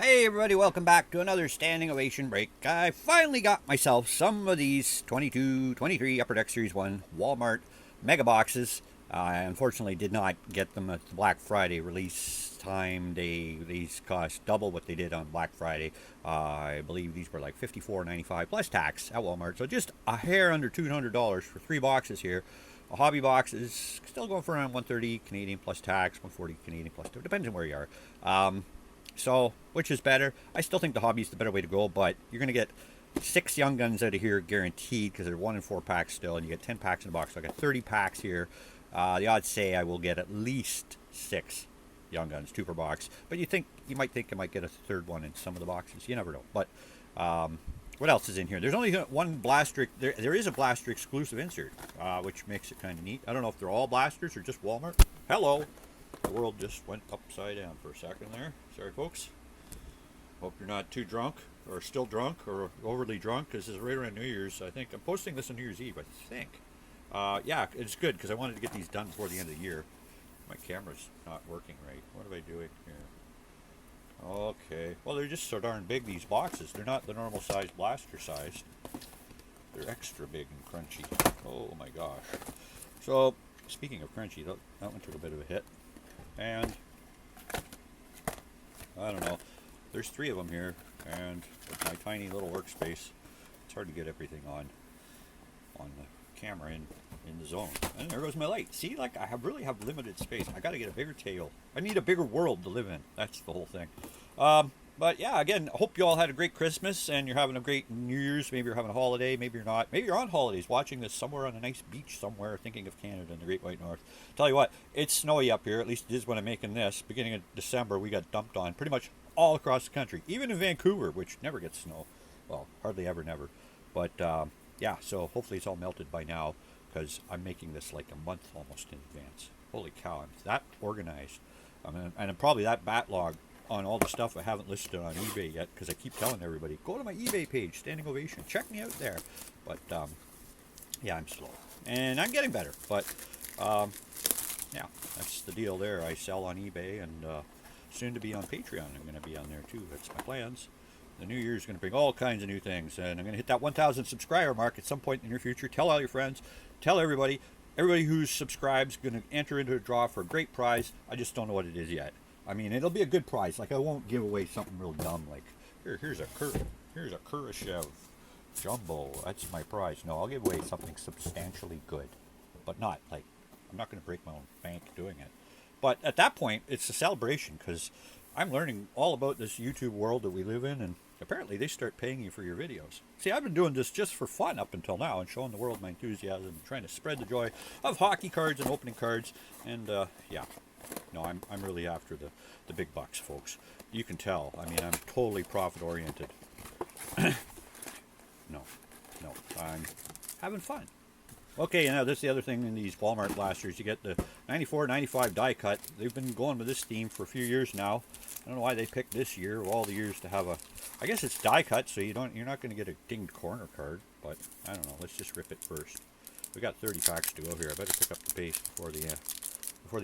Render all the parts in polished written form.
Hey everybody, welcome back to another standing ovation break. I finally got myself some of these 22, 23 Upper Deck Series 1 Walmart mega boxes. I unfortunately did not get them at the Black Friday release time. These cost double what they did on Black Friday. I believe these were like $54.95 plus tax at Walmart. So just a hair under $200 for 3 boxes here. A hobby box is still going for around 130 Canadian plus tax, 140 Canadian plus tax. Depends on where you are. So, which is better? I still think the hobby is the better way to go, but you're going to get 6 Young Guns out of here guaranteed because they're 1 in 4 packs still, and you get 10 packs in the box. So I got 30 packs here. The odds say I will get at least 6 Young Guns, 2 per box. But you might think I might get a third one in some of the boxes. You never know. But what else is in here? There's only one blaster. There is a blaster exclusive insert, which makes it kind of neat. I don't know if they're all blasters or just Walmart. Hello. The world just went upside down for a second there. Sorry, folks. Hope you're not too drunk, or still drunk, or overly drunk, because it's right around New Year's. I think I'm posting this on New Year's Eve, I think. Yeah, it's good, because I wanted to get these done before the end of the year. My camera's not working right. What am I doing here? Okay. Well, they're just so darn big, these boxes. They're not the normal size blaster size. They're extra big and crunchy. Oh, my gosh. So, speaking of crunchy, that one took a bit of a hit. And I don't know, there's 3 of them here, and with my tiny little workspace, it's hard to get everything on the camera in the zone. And there goes my light. See, like really have limited space. I got to get a bigger table. I need a bigger world to live in. That's the whole thing. But yeah, again, I hope you all had a great Christmas and you're having a great New Year's. Maybe you're having a holiday, maybe you're not. Maybe you're on holidays watching this somewhere on a nice beach somewhere, thinking of Canada and the Great White North. Tell you what, it's snowy up here, at least it is when I'm making this. Beginning of December, we got dumped on pretty much all across the country, even in Vancouver, which never gets snow. Well, hardly ever, never. But yeah, so hopefully it's all melted by now, because I'm making this like a month almost in advance. Holy cow, I'm that organized. And I'm probably that backlog on all the stuff I haven't listed on eBay yet, because I keep telling everybody, go to my eBay page, Standing Ovation, check me out there. But yeah, I'm slow, and I'm getting better. But yeah, that's the deal there. I sell on eBay, and soon to be on Patreon. I'm going to be on there too. That's my plans. The new year is going to bring all kinds of new things, and I'm going to hit that 1,000 subscriber mark at some point in the near future. Tell all your friends, tell everybody. Everybody who subscribes is going to enter into a draw for a great prize. I just don't know what it is yet. I mean, it'll be a good prize. Like, I won't give away something real dumb like, here's a Kurashev Jumbo. That's my prize. No, I'll give away something substantially good. But not, like, I'm not going to break my own bank doing it. But at that point, it's a celebration, because I'm learning all about this YouTube world that we live in, and apparently they start paying you for your videos. See, I've been doing this just for fun up until now, and showing the world my enthusiasm, and trying to spread the joy of hockey cards and opening cards, and yeah. No, I'm really after the big bucks, folks. You can tell. I mean, I'm totally profit-oriented. No, I'm having fun. Okay, now this is the other thing in these Walmart blasters. You get the 94, 95 die cut. They've been going with this theme for a few years now. I don't know why they picked this year of all the years to have a... I guess it's die cut, so you're not going to get a dinged corner card. But I don't know. Let's just rip it first. We got 30 packs to go here. I better pick up the pace before the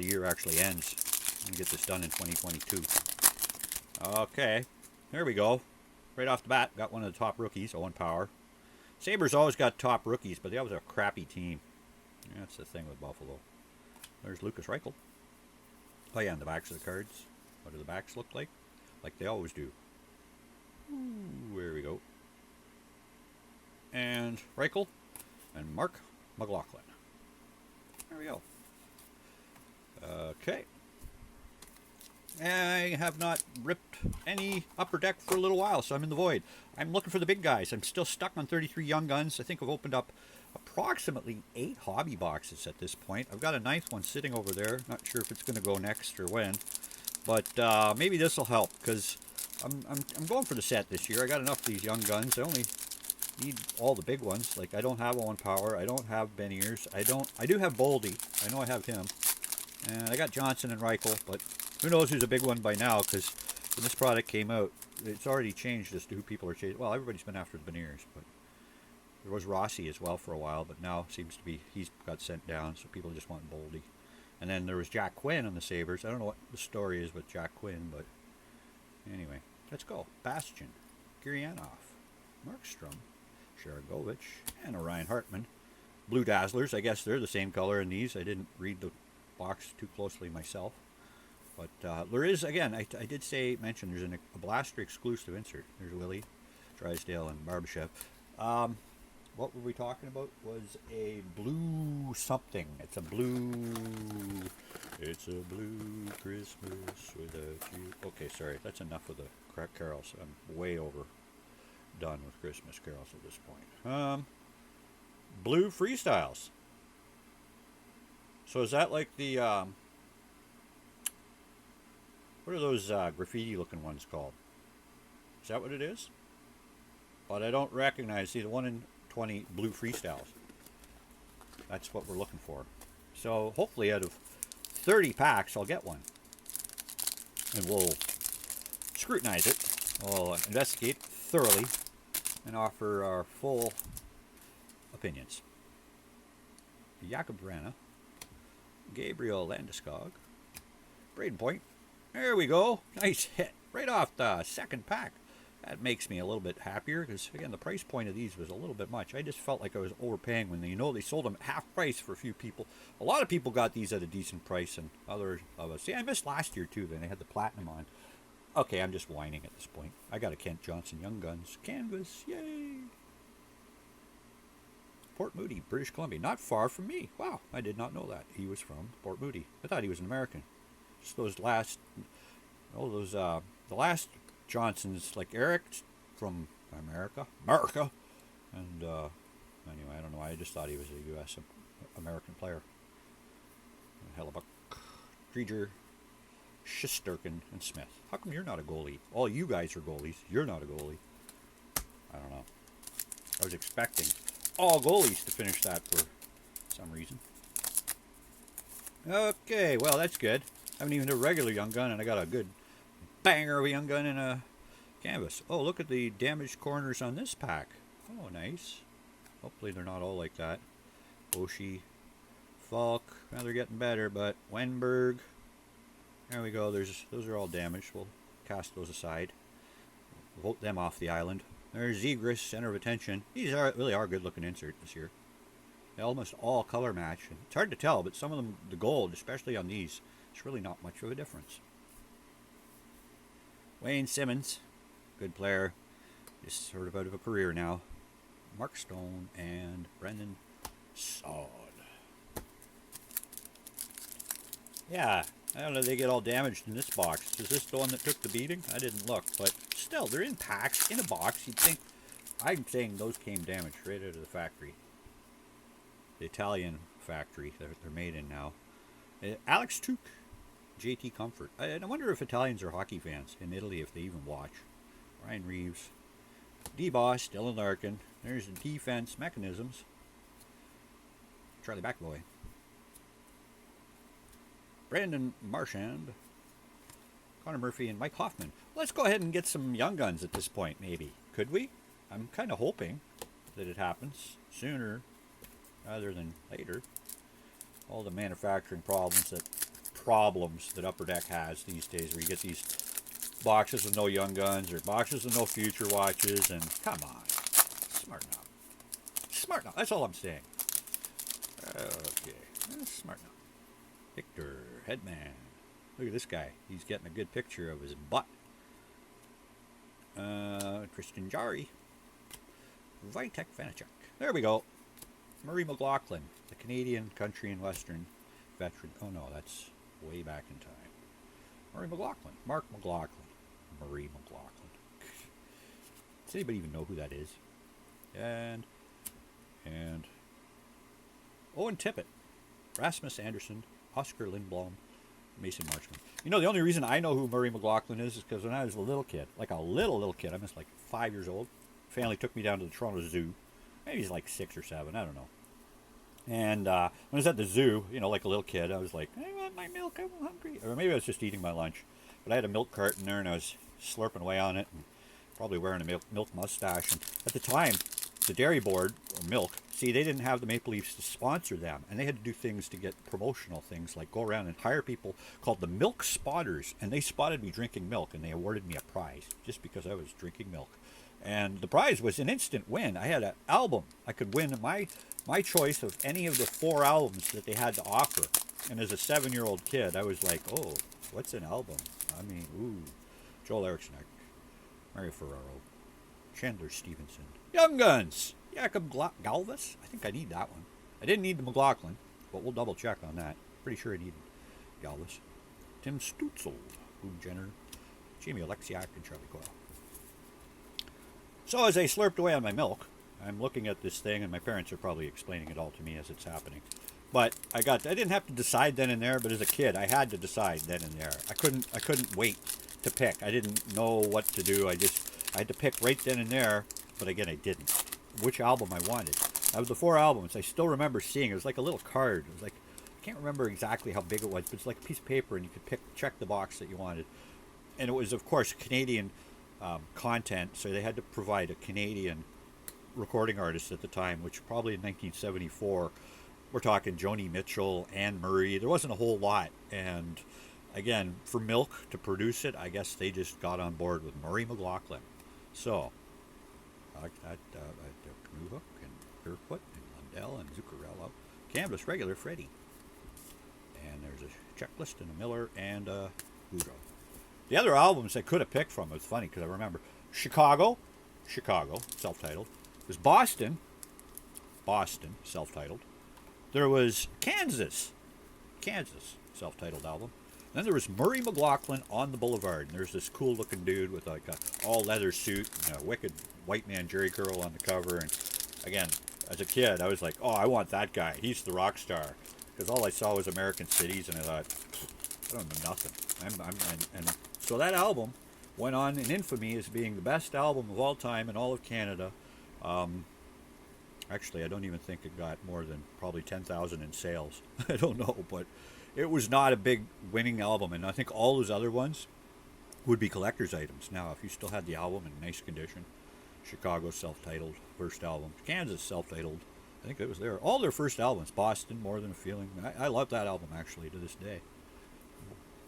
year actually ends, and get this done in 2022. Okay, there we go. Right off the bat, got one of the top rookies, Owen Power. Sabres always got top rookies, but they always have a crappy team. Yeah, that's the thing with Buffalo. There's Lucas Reichel. Oh yeah, and the backs of the cards. What do the backs look like? Like they always do. Ooh, there we go. And Reichel and Mark McLaughlin. There we go. Okay. I have not ripped any Upper Deck for a little while, so I'm in the void. I'm looking for the big guys. I'm still stuck on 33 Young Guns. I think I've opened up approximately 8 hobby boxes at this point. I've got a 9th one sitting over there. Not sure if it's going to go next or when. But maybe this will help, because I'm going for the set this year. I got enough of these Young Guns. I only need all the big ones. Like, I don't have Owen Power. I don't have Ben Ears. I do have Boldy. I know I have him. And I got Johnson and Reichel, but who knows who's a big one by now, because when this product came out, it's already changed as to who people are chasing. Well, everybody's been after the Beniers, but there was Rossi as well for a while, but now seems to be he's got sent down, so people just want Boldy. And then there was Jack Quinn on the Sabres. I don't know what the story is with Jack Quinn, but anyway. Let's go. Bastian, Gurianov, Markstrom, Sharagovich, and Orion Hartman. Blue Dazzlers, I guess they're the same color in these. I didn't read the box too closely myself. But there is, again, I did mention there's a Blaster exclusive insert. There's Willie, Drysdale, and Barbashev. What were we talking about? Was a blue something. It's a blue Christmas without you. Okay, sorry, that's enough of the carols. I'm way over done with Christmas carols at this point. Blue Freestyles. So is that like the what are those graffiti looking ones called? Is that what it is? But I don't recognize. See, the 1 in 20 Blue Freestyles. That's what we're looking for. So hopefully out of 30 packs I'll get one. And we'll scrutinize it. We'll investigate thoroughly and offer our full opinions. Jakob Vrana, Gabriel Landeskog, Braden Point. There we go. Nice hit. Right off the second pack. That makes me a little bit happier because, again, the price point of these was a little bit much. I just felt like I was overpaying when they sold them at half price for a few people. A lot of people got these at a decent price, and others of us. See, I missed last year too. Then they had the platinum on. Okay, I'm just whining at this point. I got a Kent Johnson Young Guns canvas. Yay! Port Moody, British Columbia. Not far from me. Wow, I did not know that. He was from Port Moody. I thought he was an American. Just those last, the last Johnsons, like Eric from America. And anyway, I don't know. I just thought he was a U.S. American player. Hellebuck, Krieger, Shesterkin, and Smith. How come you're not a goalie? All you guys are goalies. You're not a goalie. I don't know. I was expecting all goalies to finish that for some reason. Okay, well, that's good. I haven't even a regular Young Gun, and I got a good banger of a Young Gun in a canvas. Oh, look at the damaged corners on this pack. Oh, nice. Hopefully they're not all like that. Oshie, Falk. Well, they're getting better, but Wenberg. There we go. Those are all damaged. We'll cast those aside. Vote them off the island. There's Zegras, center of attention. These really are good-looking insert this year. They almost all color match. And it's hard to tell, but some of them, the gold, especially on these, it's really not much of a difference. Wayne Simmons, good player. Just sort of out of a career now. Mark Stone and Brendan Saad. Yeah, I don't know, they get all damaged in this box. Is this the one that took the beating? I didn't look, but still, they're in packs, in a box. You'd think, I'm saying those came damaged right out of the factory. The Italian factory that they're made in now. Alex Tuch, JT Comfort. I wonder if Italians are hockey fans in Italy, if they even watch. Ryan Reeves. D-Boss, Dylan Larkin. There's the defense mechanisms. Charlie Backboy. Brandon Marchand. Connor Murphy and Mike Hoffman. Let's go ahead and get some Young Guns at this point, maybe. Could we? I'm kind of hoping that it happens sooner rather than later. All the manufacturing problems that Upper Deck has these days, where you get these boxes with no Young Guns or boxes with no Future Watches, and come on, smarten up. Smarten up, that's all I'm saying. Okay, smarten up. Victor Hedman. Look at this guy. He's getting a good picture of his butt. Christian Jari. Vitek Vanacek. There we go. Murray McLaughlin, the Canadian country and western veteran. Oh no, that's way back in time. Murray McLaughlin. Mark McLaughlin. Murray McLaughlin. Does anybody even know who that is? And Owen Tippett. Rasmus Anderson. Oscar Lindblom. Mason Marchman. You know, the only reason I know who Murray McLaughlin is because when I was a little kid, like a little kid, I was like 5 years old, family took me down to the Toronto Zoo. Maybe he's like 6 or 7, I don't know. And when I was at the zoo, you know, like a little kid, I was like, I want my milk, I'm hungry. Or maybe I was just eating my lunch. But I had a milk carton there and I was slurping away on it and probably wearing a milk mustache. And at the time, the dairy board, or milk, see, they didn't have the Maple Leafs to sponsor them, and they had to do things to get promotional things, like go around and hire people called the milk spotters, and they spotted me drinking milk, and they awarded me a prize just because I was drinking milk. And the prize was an instant win. I had an album. I could win my choice of any of the 4 albums that they had to offer. And as a 7-year-old kid, I was like, oh, what's an album? I mean, ooh, Joel Eriksson, Mario Ferraro, Chandler Stevenson, Young Guns, Jakob Galvis. I think I need that one. I didn't need the McLaughlin, but we'll double check on that. Pretty sure I needed Galvis. Tim Stutzel, Boone Jenner, Jamie Alexiak, and Charlie Coyle. So as I slurped away on my milk, I'm looking at this thing, and my parents are probably explaining it all to me as it's happening. But I didn't have to decide then and there, but as a kid, I had to decide then and there. I couldn't wait to pick. I didn't know what to do. I had to pick right then and there, but again, I didn't. Which album I wanted. Out of the 4 albums, I still remember seeing it. It was like a little card. It was like, I can't remember exactly how big it was, but it's like a piece of paper, and you could check the box that you wanted. And it was, of course, Canadian content, so they had to provide a Canadian recording artist at the time, which probably in 1974, we're talking Joni Mitchell, Anne Murray. There wasn't a whole lot, and again, for Milk to produce it, I guess they just got on board with Murray McLaughlin. So, Newhook and Kerfoot and Lundell and Zuccarello, Canvas regular Freddie, and there's a Checklist and a Miller and a Boudreaux. The other albums I could have picked from, it was funny because I remember Chicago, self-titled. There's Boston, self-titled. There was Kansas, self-titled album. Then there was Murray McLaughlin on the Boulevard, and there's this cool-looking dude with like a all-leather suit and a wicked white man Jerry curl on the cover. And again, as a kid, I was like, oh, I want that guy. He's the rock star. Because all I saw was American Cities, and I thought, I don't know nothing. And so that album went on in infamy as being the best album of all time in all of Canada. Actually, I don't even think it got more than probably 10,000 in sales. I don't know, but it was not a big winning album. And I think all those other ones would be collector's items. Now, if you still had the album in nice condition, Chicago self-titled first album, Kansas self-titled, I think it was there. All their first albums, Boston, More Than a Feeling. I love that album actually to this day.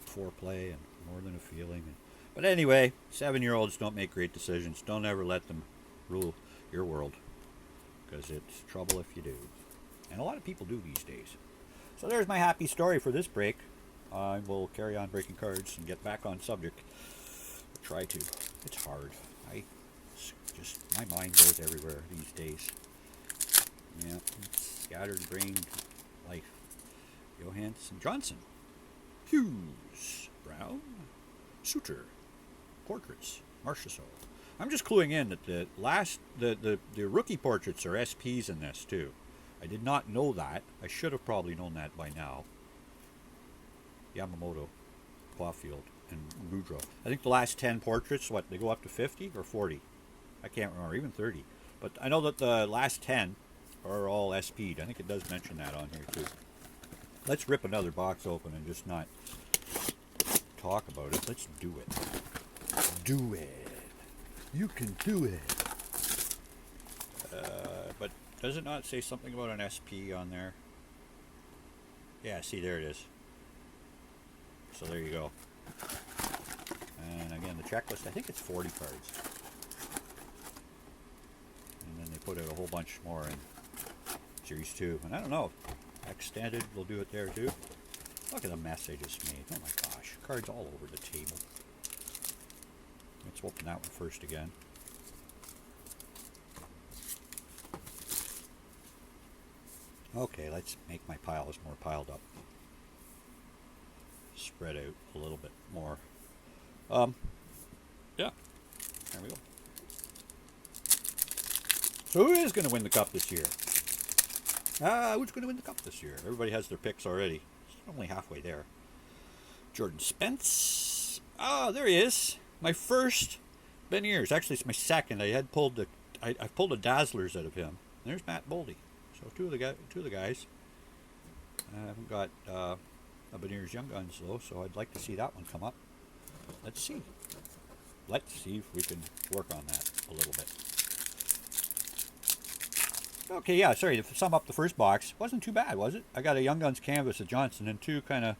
Foreplay and More Than a Feeling. But anyway, 7-year-olds don't make great decisions. Don't ever let them rule your world, because it's trouble if you do. And a lot of people do these days. So there's my happy story for this break. I will carry on breaking cards and get back on subject. I'll try to. It's hard. My mind goes everywhere these days. Yeah, scattered brained life. Johansson, Johnson, Hughes, Brown, Suter, Portraits, Marchessault. I'm just cluing in that the rookie portraits are SPs in this too. I did not know that. I should have probably known that by now. Yamamoto, Caulfield, and Boudreaux. I think the last 10 portraits, they go up to 50 or 40? I can't remember, even 30. But I know that the last 10 are all SP'd. I think it does mention that on here too. Let's rip another box open and just not talk about it. Let's do it. Do it. You can do it. But does it not say something about an SP on there? Yeah, see, there it is. So there you go. And again, the checklist, I think it's 40 cards. And then they put out a whole bunch more in Series 2. And I don't know, extended will do it there too. Look at the mess I just made. Oh my gosh, cards all over the table. Let's open that one first again. Okay, let's make my piles more piled up. Spread out a little bit more. Yeah, there we go. So who is going to win the cup this year? Who's going to win the cup this year? Everybody has their picks already. It's only halfway there. Jordan Spence. Oh, there he is. My first Beniers. Actually, it's my second. I pulled the Dazzlers out of him. And there's Matt Boldy. So two of the guys. I haven't got a Beniers Young Guns though, so I'd like to see that one come up. Let's see. Let's see if we can work on that a little bit. Okay, yeah, sorry, to sum up the first box, wasn't too bad, was it? I got a Young Guns canvas of Johnson and two kind of,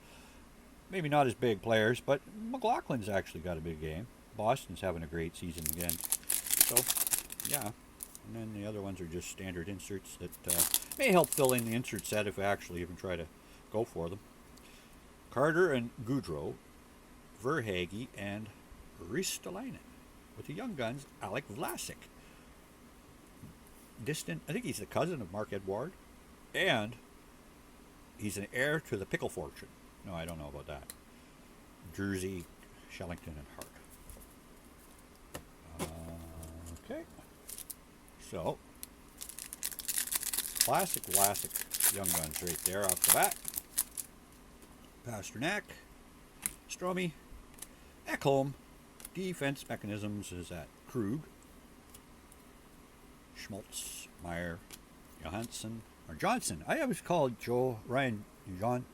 maybe not as big players, but McLaughlin's actually got a big game. Boston's having a great season again. So, yeah. And then the other ones are just standard inserts that may help fill in the insert set if I actually even try to go for them. Carter and Goudreau, Verhaeghe, and Ristolainen. With the Young Guns, Alec Vlasic. Distant, I think he's the cousin of Mark Edward, and he's an heir to the pickle fortune. No, I don't know about that. Jersey, Shellington, and Hart. Okay. So, classic Young Guns right there off the bat. Pasternak, Stromey, Ekholm. Defense mechanisms is at Krug, Schmaltz, Meyer, Johansson, or Johnson. I always called Ryan John.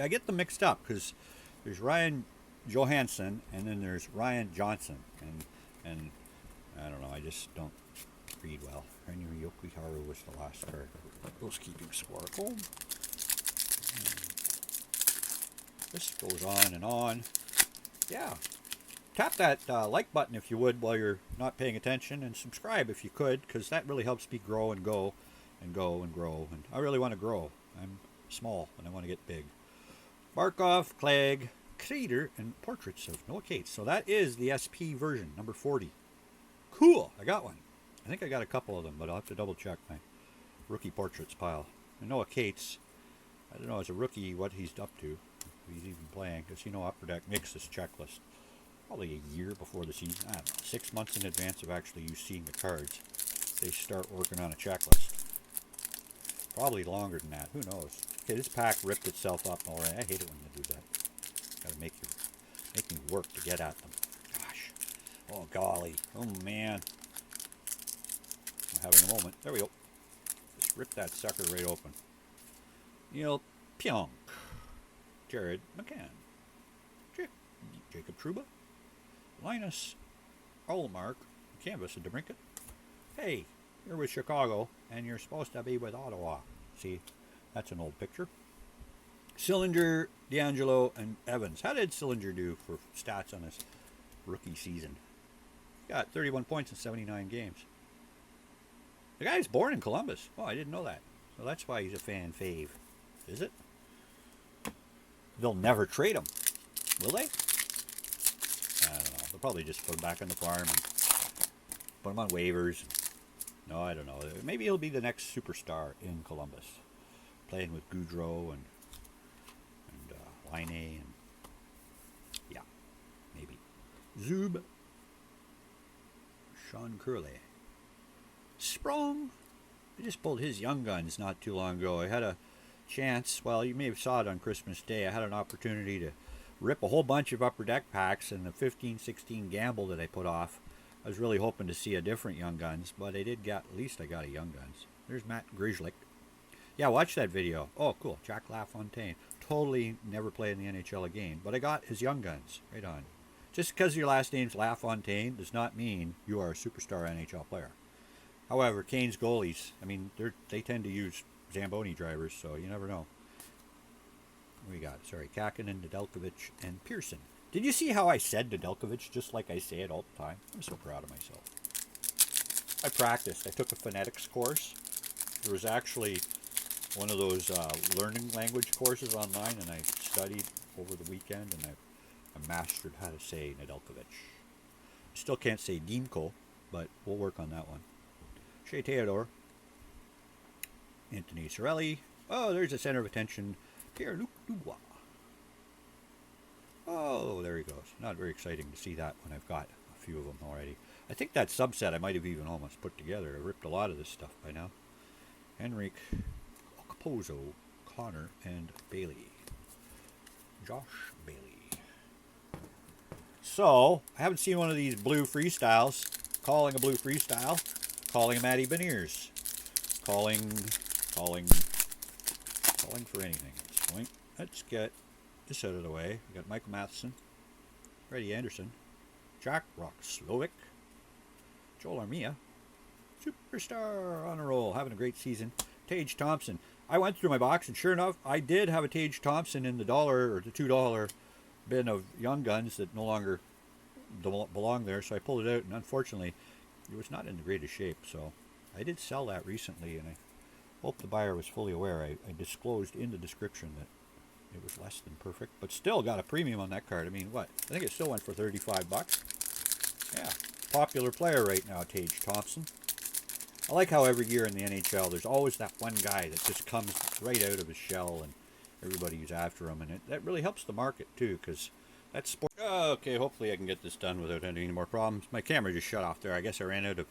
I get them mixed up because there's Ryan Johansson and then there's Ryan Johnson, and I don't know. I just don't read well. Henry Yokiharu was the last card. Who's keeping score at home? This goes on and on. Yeah. Tap that like button if you would while you're not paying attention, and subscribe if you could, because that really helps me grow and go and go and grow. And I really want to grow. I'm small and I want to get big. Barkov, Clegg, Kreeder, and portraits of Noah Cates. So that is the SP version, number 40. Cool. I got one. I think I got a couple of them, but I'll have to double check my rookie portraits pile. And Noah Cates, I don't know as a rookie what he's up to, if he's even playing, because Upper Deck makes this checklist probably a year before the season. I don't know, 6 months in advance of actually you seeing the cards. They start working on a checklist. Probably longer than that. Who knows? Okay, this pack ripped itself up already. I hate it when you do that. Gotta make me work to get at them. Gosh. Oh golly. Oh man. I'm having a moment. There we go. Just rip that sucker right open. Neil Pionk. Jared McCann. Jacob Trouba. Linus Ullmark. Canvas of DeBrincat. Hey, you're with Chicago, and you're supposed to be with Ottawa. See, that's an old picture. Sillinger, D'Angelo, and Evans. How did Sillinger do for stats on his rookie season? Got 31 points in 79 games. The guy's born in Columbus. Oh, I didn't know that. So that's why he's a fan fave. Is it? They'll never trade him. Will they? I don't know. They'll probably just put him back on the farm and put him on waivers. No, I don't know. Maybe he'll be the next superstar in Columbus. Playing with Goudreau and Laine and yeah, maybe. Zub. Sean Curley. Sprong. I just pulled his Young Guns not too long ago. I had a chance, well, you may have saw it on Christmas Day. I had an opportunity to rip a whole bunch of Upper Deck packs, and the 15-16 gamble that I put off, I was really hoping to see a different Young Guns, but I did get, at least I got a Young Guns. There's Matt Grishlik. Yeah, watch that video. Oh, cool. Jack LaFontaine. Totally never played in the NHL again, but I got his Young Guns. Right on. Just because your last name's LaFontaine does not mean you are a superstar NHL player. However, Canes goalies, I mean, they tend to use Zamboni drivers, so you never know. What do we got? Sorry, Kakinen, Nedeljkovic, and Pearson. Did you see how I said Nedeljkovic just like I say it all the time? I'm so proud of myself. I practiced. I took a phonetics course. There was actually one of those learning language courses online, and I studied over the weekend, and I mastered how to say Nedeljkovic. I still can't say Dimko, but we'll work on that one. Shea Theodore. Anthony Cirelli. Oh, there's the center of attention. Pierre-Luc Dubois. Oh, there he goes. Not very exciting to see that when I've got a few of them already. I think that subset I might have even almost put together. I ripped a lot of this stuff by now. Henrik Okposo, Connor, and Bailey. Josh Bailey. So, I haven't seen one of these blue freestyles. Calling a blue freestyle. Calling a Matty Beniers. Calling for anything at this point. Let's get this out of the way. We got Michael Matheson, Freddie Anderson, Jack Rock Slovic, Joel Armia, Superstar on a roll, having a great season. Tage Thompson. I went through my box, and sure enough, I did have a Tage Thompson in the $1 or the $2 bin of Young Guns that no longer belong there, so I pulled it out, and unfortunately, it was not in the greatest shape. So I did sell that recently, and I hope the buyer was fully aware. I disclosed in the description that it was less than perfect, but still got a premium on that card. I mean, what? I think it still went for 35 bucks. Yeah, popular player right now, Tage Thompson. I like how every year in the NHL, there's always that one guy that just comes right out of his shell, and everybody's after him, and that really helps the market too, because that's sport. Okay, hopefully I can get this done without any more problems. My camera just shut off there. I guess I ran out of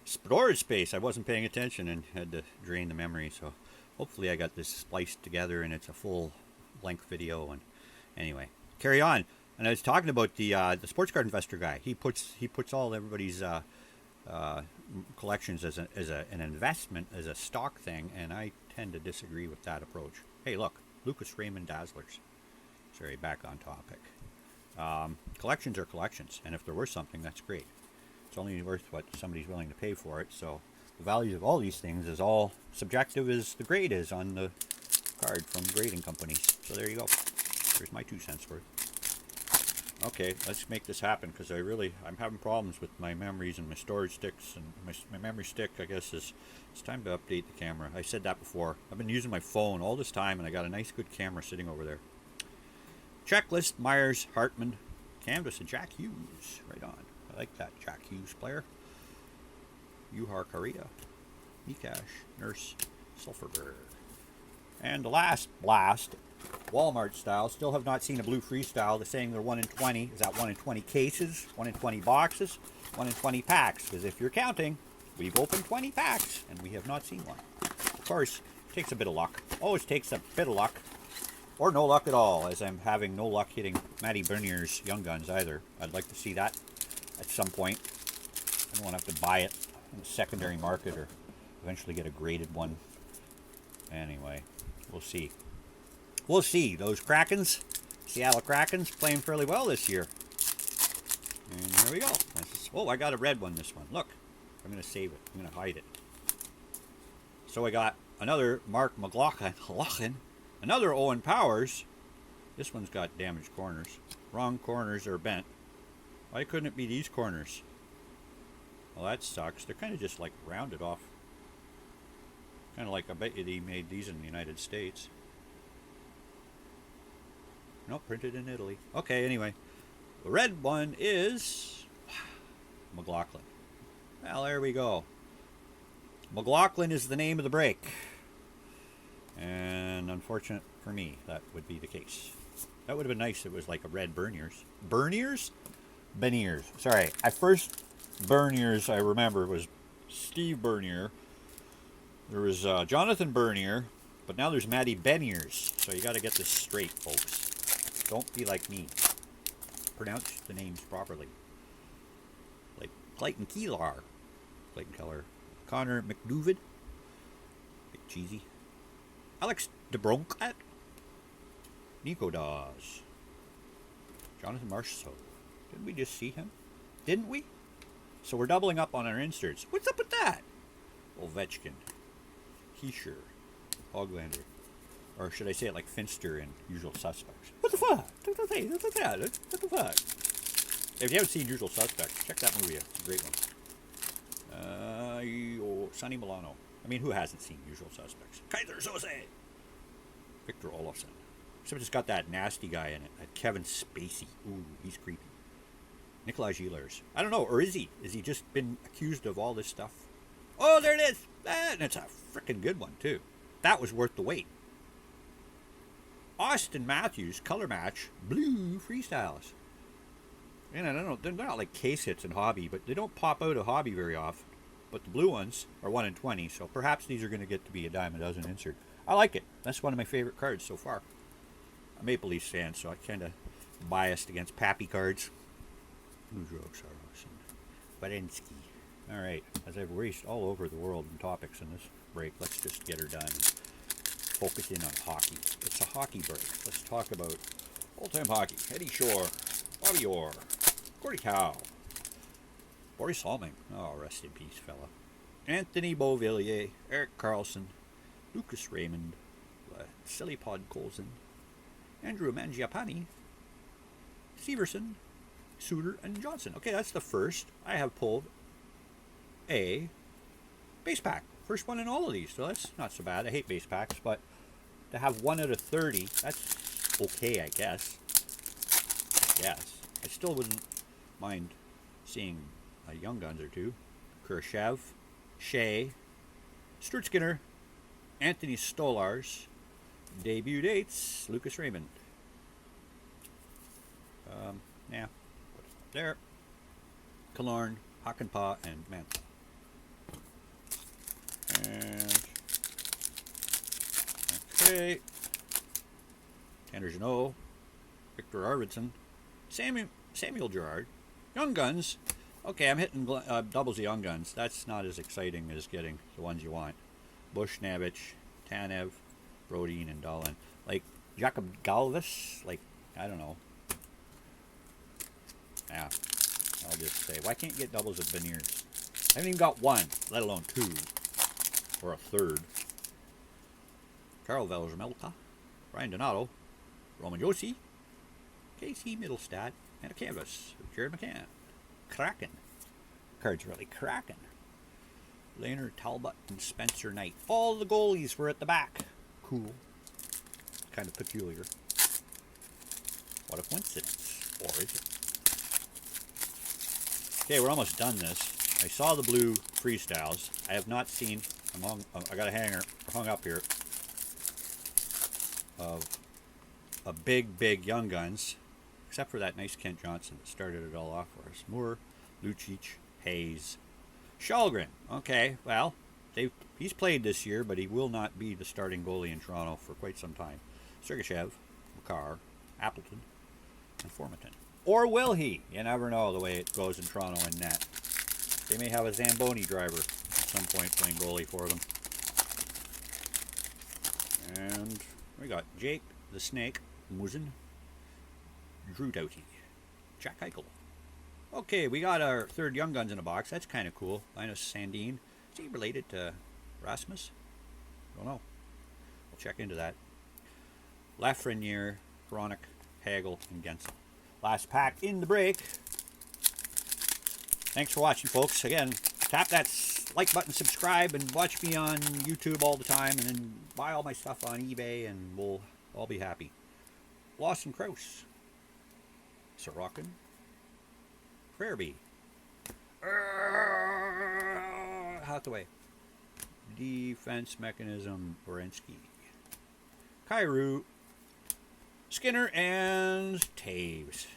storage space. I wasn't paying attention and had to drain the memory, so hopefully I got this spliced together and it's a full length video. And anyway, carry on. And I was talking about the sports card investor guy. He puts all everybody's collections as an investment, as a stock thing, and I tend to disagree with that approach. Hey, look, Lucas Raymond Dazzlers. Sorry, back on topic. Collections are collections, and if they're worth something, that's great. It's only worth what somebody's willing to pay for it. So the value of all these things is all subjective as the grade is on the card from grading companies. So there you go. There's my 2 cents worth. Okay, let's make this happen, because I'm having problems with my memories and my storage sticks, and my memory stick, I guess, it's time to update the camera. I said that before. I've been using my phone all this time, and I got a nice good camera sitting over there. Checklist, Myers, Hartman, canvas, and Jack Hughes. Right on. I like that Jack Hughes player. Juhar Kariya, Mikash, Nurse, Sulfurberg. And the last blast, Walmart style. Still have not seen a blue freestyle. They're saying they're 1 in 20. Is that 1 in 20 cases, 1 in 20 boxes, 1 in 20 packs? Because if you're counting, we've opened 20 packs, and we have not seen one. Of course, it takes a bit of luck. Always takes a bit of luck. Or no luck at all, as I'm having no luck hitting Matty Bernier's Young Guns either. I'd like to see that at some point. I don't want to have to buy it in the secondary market or eventually get a graded one. Anyway, we'll see. We'll see. Those Krakens, Seattle Krakens, playing fairly well this year. And here we go. Oh, I got a red one this one. Look, I'm going to save it. I'm going to hide it. So I got another Mark McLaughlin. Another Owen Powers. This one's got damaged corners. Wrong corners are bent. Why couldn't it be these corners? Well, that sucks. They're kind of just like rounded off. Kind of like, I bet you they made these in the United States. Nope, printed in Italy. Okay, anyway. The red one is McLaughlin. Well, there we go. McLaughlin is the name of the break. And unfortunate for me, that would be the case. That would have been nice if it was like a red Bernier's. Bernier's? Beniers. Sorry. At first, Bernier's, I remember, was Steve Bernier. There was Jonathan Bernier, but now there's Matty Beniers. So you got to get this straight, folks. Don't be like me. Pronounce the names properly. Like Clayton Keelar. Clayton Keller. Connor McDuvid. Bit cheesy. Alex DeBroncat. Nico Dawes. Jonathan Marchessault. Didn't we just see him? Didn't we? So we're doubling up on our inserts. What's up with that? Ovechkin. Heischer. Hoglander. Or should I say it like Finster in Usual Suspects? What the fuck? What the fuck? If you haven't seen Usual Suspects, check that movie out. It's a great one. Sonny Milano. I mean, who hasn't seen Usual Suspects? Kaiser Soze! Victor Olofsson. Except it's got that nasty guy in it. That Kevin Spacey. Ooh, he's creepy. Nikolai Gilers. I don't know, or is he? Has he just been accused of all this stuff? Oh, there it is! And it's a freaking good one, too. That was worth the wait. Austin Matthews, color match, blue freestyles. And I don't know, they're not like case hits in hobby, but they don't pop out of hobby very often. But the blue ones are 1 in 20, so perhaps these are going to get to be a dime a dozen insert. I like it. That's one of my favorite cards so far. I'm a Maple Leafs fan, so I'm kind of biased against Pappy cards. Boudreaux, Saros, and Werenski. All right, as I've raced all over the world in topics in this break, let's just get her done. Focus in on hockey. It's a hockey break. Let's talk about old-time hockey. Eddie Shore, Bobby Orr, Gordie Howe, Boris Salming. Oh, rest in peace, fella. Anthony Beauvillier, Eric Carlson, Lucas Raymond, Silly Pod Colson, Andrew Mangiapane, Severson, Suter, and Johnson. Okay, that's the first. I have pulled a base pack. First one in all of these, so that's not so bad. I hate base packs, but to have 1 out of 30, that's okay, I guess. I still wouldn't mind seeing a Young Guns or two. Khrushchev, Shea, Stuart Skinner, Anthony Stolars, debut dates, Lucas Raymond. Yeah, there. Killorn, Hakanpaa, and Mantha. And okay, Tanner Jeannot, Victor Arvidsson, Samuel Girard, Young Guns. Okay, I'm hitting doubles of Young Guns. That's not as exciting as getting the ones you want. Bushnevich, Tanev, Brodin, and Dahlin. Like Jakob Galvis, like, I don't know. Yeah, I'll just say, why can't you get doubles of Beniers? I haven't even got one, let alone two. Or a third. Carl Veljamelka, Ryan Donato, Roman Josi, Casey Middlestat, and a canvas of Jared McCann. Kraken. Card's really cracking. Leonard Talbot and Spencer Knight. All the goalies were at the back. Cool. Kind of peculiar. What a coincidence. Or is it? Okay, we're almost done this. I saw the blue freestyles. I have not seen, I got a hanger hung up here of a big Young Guns, except for that nice Kent Johnson that started it all off for us. Moore, Lucic, Hayes, Shalgren. Okay, well, he's played this year, but he will not be the starting goalie in Toronto for quite some time. Sergachev, Makar, Appleton, and Formanton. Or will he? You never know the way it goes in Toronto in net. They may have a Zamboni driver at some point playing goalie for them. And we got Jake the Snake Musin, Drew Doughty, Jack Eichel. Okay, we got our third Young Guns in a box. That's kind of cool. Linus Sandin. Is he related to Rasmus? Don't know. We'll check into that. Lafreniere, Hronik, Hagel, and Gensel. Last pack in the break. Thanks for watching, folks. Again, tap that like button, subscribe, and watch me on YouTube all the time, and then buy all my stuff on eBay, and we'll all be happy. Lawson Krause, Sorokin, Fairby, Hathaway, Defense Mechanism, Borensky, Kyrou, Skinner, and Taves.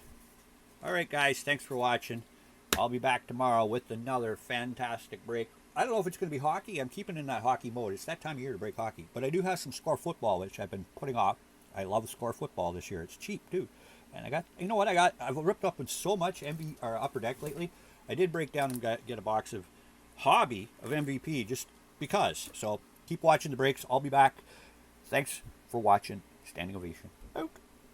Alright guys, thanks for watching. I'll be back tomorrow with another fantastic break. I don't know if it's going to be hockey. I'm keeping in that hockey mode. It's that time of year to break hockey. But I do have some score football, which I've been putting off. I love score football this year. It's cheap too. And I got, you know what I got? I've ripped up with so much Upper Deck lately. I did break down and get a box of Hobby of MVP just because. So keep watching the breaks. I'll be back. Thanks for watching. Standing ovation.